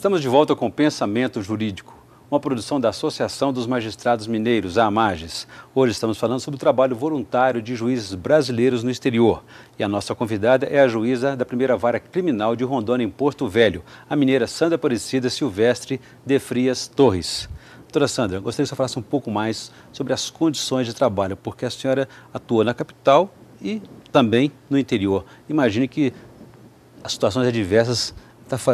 Estamos de volta com Pensamento Jurídico, uma produção da Associação dos Magistrados Mineiros, a AMAGES. Hoje estamos falando sobre o trabalho voluntário de juízes brasileiros no exterior. E a nossa convidada é a juíza da primeira vara criminal de Rondônia, em Porto Velho, a mineira Sandra Aparecida Silvestre de Frias Torres. Doutora Sandra, gostaria que você falasse um pouco mais sobre as condições de trabalho, porque a senhora atua na capital e também no interior. Imagine que as situações adversas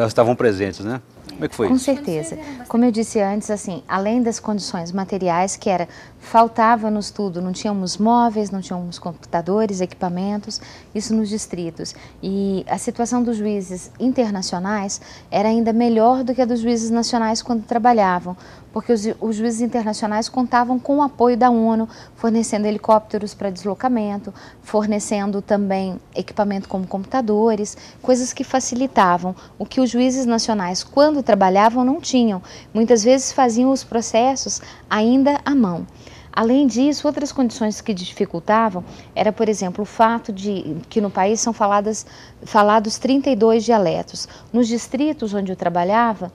estavam presentes, né? Como é que foi Com isso? certeza. Como eu disse antes, assim, além das condições materiais, que era, faltava-nos tudo, não tínhamos móveis, não tínhamos computadores, equipamentos, isso nos distritos. E a situação dos juízes internacionais era ainda melhor do que a dos juízes nacionais quando trabalhavam, porque os juízes internacionais contavam com o apoio da ONU, fornecendo helicópteros para deslocamento, fornecendo também equipamento como computadores, coisas que facilitavam o que os juízes nacionais, quando trabalhavam, não tinham. Muitas vezes faziam os processos ainda à mão. Além disso, outras condições que dificultavam era, por exemplo, o fato de que no país são falados 32 dialetos. Nos distritos onde eu trabalhava,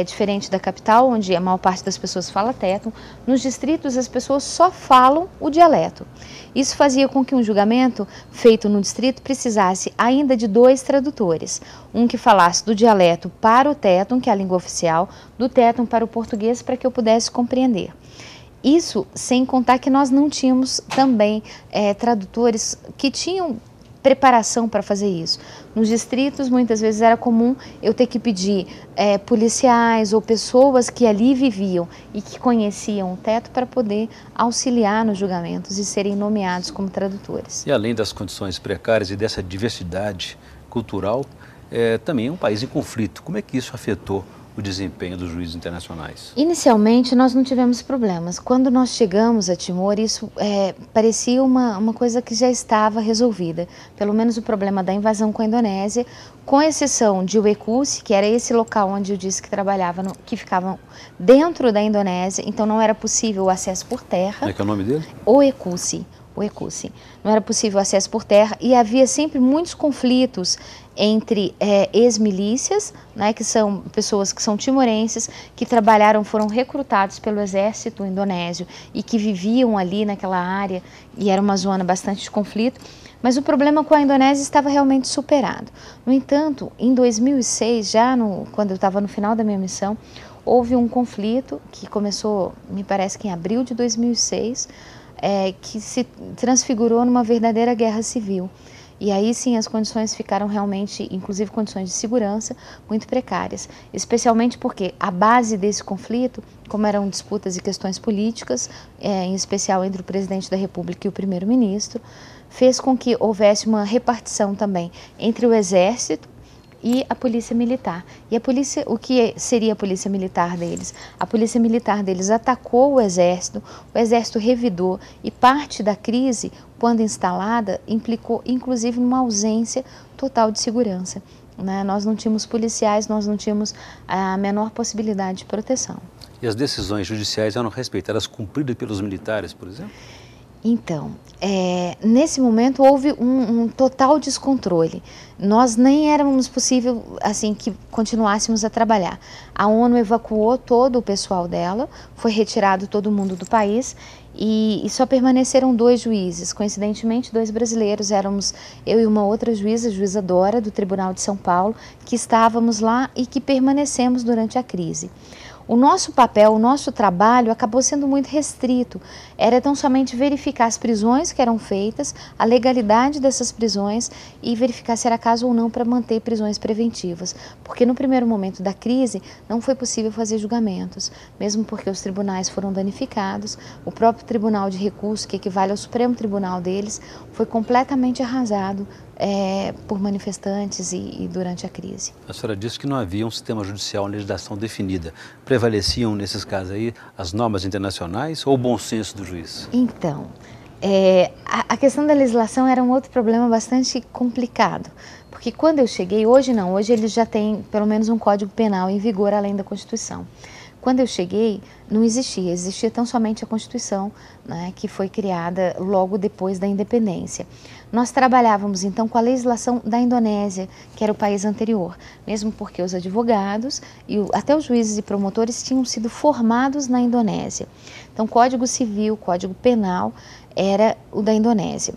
diferente da capital, onde a maior parte das pessoas fala tétano, nos distritos as pessoas só falam o dialeto. Isso fazia com que um julgamento feito no distrito precisasse ainda de 2 tradutores, um que falasse do dialeto para o tétano, que é a língua oficial, do tétano para o português, para que eu pudesse compreender. Isso sem contar que nós não tínhamos também tradutores que tinham preparação para fazer isso. Nos distritos, muitas vezes era comum eu ter que pedir policiais ou pessoas que ali viviam e que conheciam o teto para poder auxiliar nos julgamentos e serem nomeados como tradutores. E além das condições precárias e dessa diversidade cultural, também é um país em conflito. Como é que isso afetou o desempenho dos juízes internacionais? Inicialmente, nós não tivemos problemas. Quando nós chegamos a Timor, isso parecia uma coisa que já estava resolvida. Pelo menos o problema da invasão com a Indonésia, com exceção de Uecusse, que era esse local onde eu disse que trabalhava, que ficavam dentro da Indonésia, então não era possível o acesso por terra. Como é que é o nome dele? Uecusse. Não era possível acesso por terra e havia sempre muitos conflitos entre ex-milícias, né, que são pessoas que são timorenses, que trabalharam, foram recrutados pelo exército indonésio e que viviam ali naquela área e era uma zona bastante de conflito, mas o problema com a Indonésia estava realmente superado. No entanto, em 2006, quando eu estava no final da minha missão, houve um conflito que começou, me parece que em abril de 2006, que se transfigurou numa verdadeira guerra civil. E aí sim as condições ficaram realmente, inclusive condições de segurança, muito precárias. Especialmente porque a base desse conflito, como eram disputas e questões políticas, em especial entre o presidente da República e o primeiro-ministro, fez com que houvesse uma repartição também entre o exército e a polícia militar. E a polícia, o que seria a polícia militar deles? A polícia militar deles atacou o exército revidou e parte da crise, quando instalada, implicou inclusive numa ausência total de segurança, né? Nós não tínhamos policiais, nós não tínhamos a menor possibilidade de proteção. E as decisões judiciais eram respeitadas, cumpridas pelos militares, por exemplo? Então, nesse momento houve um total descontrole. Nós nem éramos possível assim que continuássemos a trabalhar. A ONU evacuou todo o pessoal dela, foi retirado todo mundo do país e só permaneceram 2 juízes. Coincidentemente, 2 brasileiros, éramos eu e uma outra juíza, a juíza Dora, do Tribunal de São Paulo, que estávamos lá e que permanecemos durante a crise. O nosso papel, o nosso trabalho acabou sendo muito restrito. Era tão somente verificar as prisões que eram feitas, a legalidade dessas prisões e verificar se era caso ou não para manter prisões preventivas. Porque no primeiro momento da crise não foi possível fazer julgamentos, mesmo porque os tribunais foram danificados, o próprio Tribunal de Recurso, que equivale ao Supremo Tribunal deles, foi completamente arrasado por manifestantes e durante a crise. A senhora disse que não havia um sistema judicial, uma legislação definida. Prevaleciam, nesses casos aí, as normas internacionais ou o bom senso do juiz? Então, a questão da legislação era um outro problema bastante complicado. Porque quando eu cheguei, hoje não, hoje eles já têm pelo menos um código penal em vigor além da Constituição. Quando eu cheguei, não existia tão somente a Constituição, né, que foi criada logo depois da independência. Nós trabalhávamos então com a legislação da Indonésia, que era o país anterior, mesmo porque os advogados e até os juízes e promotores tinham sido formados na Indonésia. Então, Código Civil, Código Penal era o da Indonésia.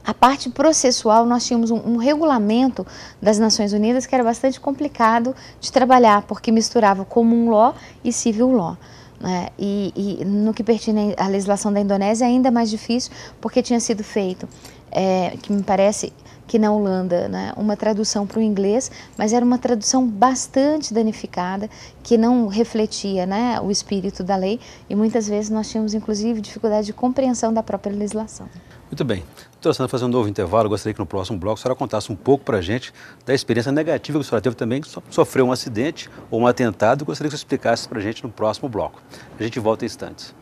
A parte processual, nós tínhamos um regulamento das Nações Unidas que era bastante complicado de trabalhar, porque misturava common law e civil law, né? E no que pertine à legislação da Indonésia é ainda mais difícil, porque tinha sido feito, que me parece que na Holanda, né, uma tradução para o inglês, mas era uma tradução bastante danificada, que não refletia, né, o espírito da lei, e muitas vezes nós tínhamos inclusive dificuldade de compreensão da própria legislação. Muito bem. Doutora Sandra, fazendo um novo intervalo, eu gostaria que no próximo bloco a senhora contasse um pouco para a gente da experiência negativa que a senhora teve também, que sofreu um acidente ou um atentado. Eu gostaria que você explicasse para a gente no próximo bloco. A gente volta em instantes.